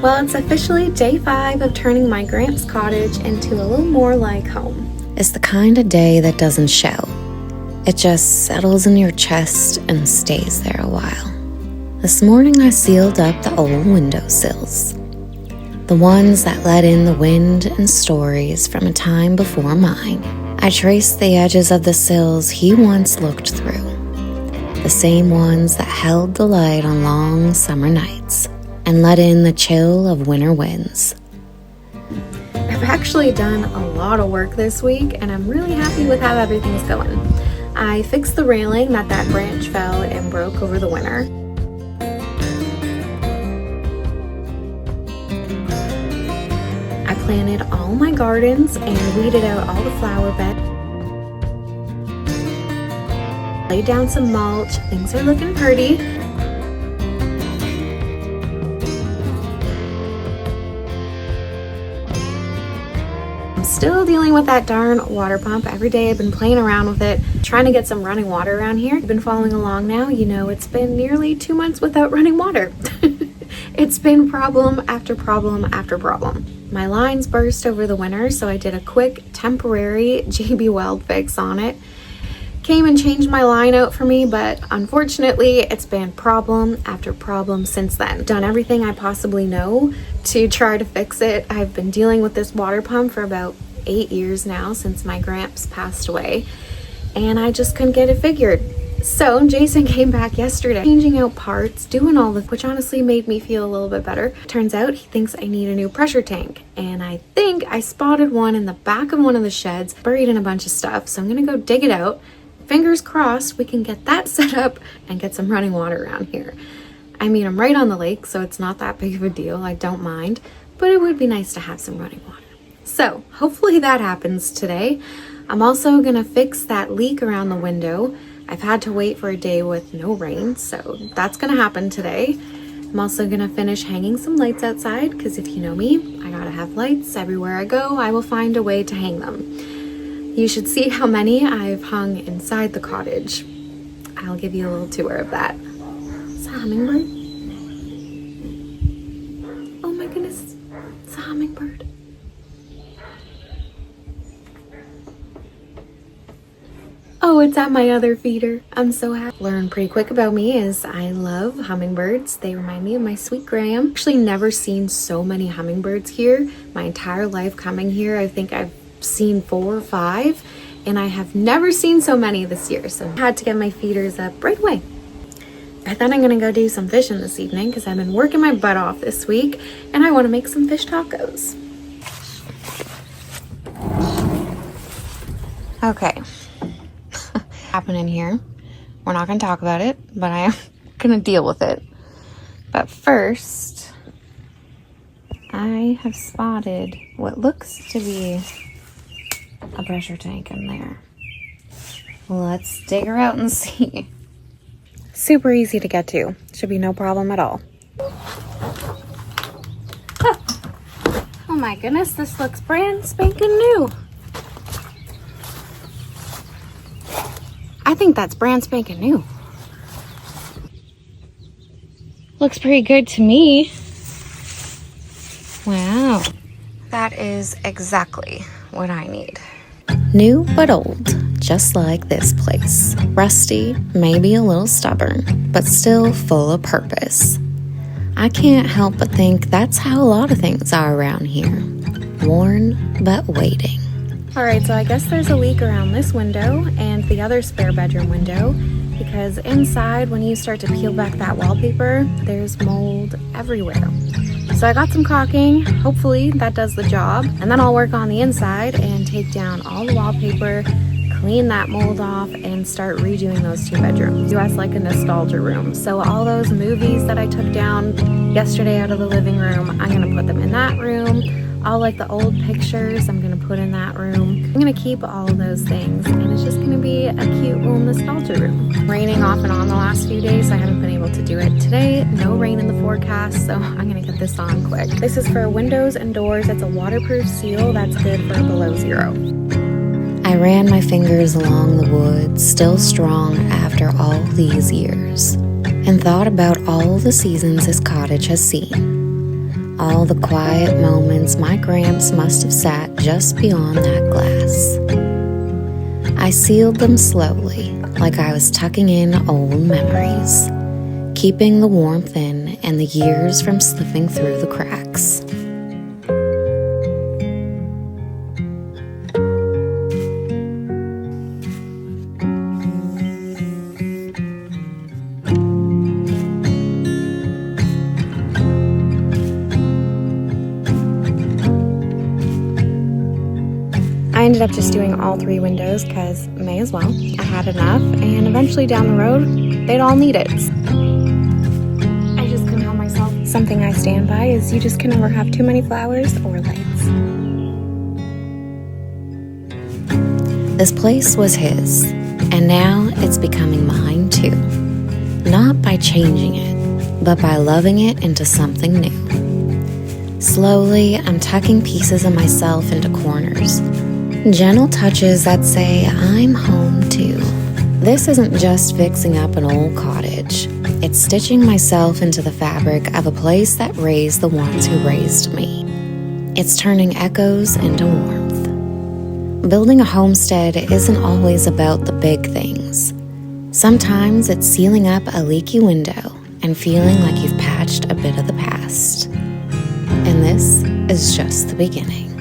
Well, it's officially day 5 of turning my Gramps cottage into a little more like home. It's the kind of day that doesn't shout. It just settles in your chest and stays there a while. This morning I sealed up the old windowsills, the ones that let in the wind and stories from a time before mine. I traced the edges of the sills he once looked through, the same ones that held the light on long summer nights and let in the chill of winter winds. I've actually done a lot of work this week, and I'm really happy with how everything's going. I fixed the railing that branch fell and broke over the winter. I planted all my gardens and weeded out all the flower beds. Laid down some mulch. Things are looking pretty. I'm still dealing with that darn water pump. Every day I've been playing around with it, trying to get some running water around here. I've been following along now. You know, it's been nearly 2 months without running water. It's been problem after problem after problem. My lines burst over the winter, so I did a quick temporary JB Weld fix on it. Came and changed my line out for me, but unfortunately it's been problem after problem since then. Done everything I possibly know to try to fix it. I've been dealing with this water pump for about 8 years now, since my Gramps passed away, and I just couldn't get it figured. So Jason came back yesterday, changing out parts, doing all the, which honestly made me feel a little bit better. Turns out he thinks I need a new pressure tank, and I think I spotted one in the back of one of the sheds, buried in a bunch of stuff, so I'm gonna go dig it out. Fingers crossed we can get that set up and get some running water around here. I mean, I'm right on the lake, so it's not that big of a deal. I don't mind, but it would be nice to have some running water. So hopefully that happens today. I'm also gonna fix that leak around the window. I've had to wait for a day with no rain, so that's gonna happen today. I'm also gonna finish hanging some lights outside, because if you know me, I gotta have lights. Everywhere I go, I will find a way to hang them. You should see how many I've hung inside the cottage. I'll give you a little tour of that. It's a hummingbird. Oh my goodness, it's a hummingbird. Oh, it's at my other feeder. I'm so happy. Learn pretty quick about me is I love hummingbirds. They remind me of my sweet Graham. Actually never seen so many hummingbirds here. My entire life coming here, I think I've seen 4 or 5, and I have never seen so many this year, so I had to get my feeders up right away. I thought I'm gonna go do some fishing this evening because I've been working my butt off this week, and I want to make some fish tacos. Okay. Happening here. We're not gonna talk about it, but I am gonna deal with it. But first, I have spotted what looks to be a pressure tank in there. Let's dig her out and see. Super easy to get to. Should be no problem at all. Oh, oh my goodness, this looks brand spanking new. I think that's brand spanking new. Looks pretty good to me. Wow. That is exactly what I need. New but old, just like this place. Rusty, maybe a little stubborn, but still full of purpose. I can't help but think that's how a lot of things are around here. Worn but waiting. All right, so I guess there's a leak around this window and the other spare bedroom window, because inside, when you start to peel back that wallpaper, there's mold everywhere. So I got some caulking. Hopefully that does the job. And then I'll work on the inside and take down all the wallpaper, clean that mold off, and start redoing those 2 bedrooms. Do us like a nostalgia room. So all those movies that I took down yesterday out of the living room, I'm gonna put them in that room. All like the old pictures, I'm gonna put in that room. I'm gonna keep all of those things, and it's just gonna be a cute little nostalgia room. Raining off and on the last few days, so I haven't been able to do it today. No rain in the forecast, so I'm gonna get this on quick. This is for windows and doors. It's a waterproof seal that's good for below 0. I ran my fingers along the wood, still strong after all these years, and thought about all the seasons this cottage has seen. all the quiet moments my Gramps must have sat just beyond that glass. I sealed them slowly, like I was tucking in old memories, keeping the warmth in and the years from slipping through the cracks. I ended up just doing all 3 windows because may as well. I had enough, and eventually down the road, they'd all need it. I just couldn't help myself. Something I stand by is you just can never have too many flowers or lights. This place was his, and now it's becoming mine too. Not by changing it, but by loving it into something new. Slowly, I'm tucking pieces of myself into corners. Gentle touches that say I'm home too. This isn't just fixing up an old cottage. It's stitching myself into the fabric of a place that raised the ones who raised me. It's turning echoes into warmth. Building a homestead isn't always about the big things. Sometimes it's sealing up a leaky window and feeling like you've patched a bit of the past. And this is just the beginning.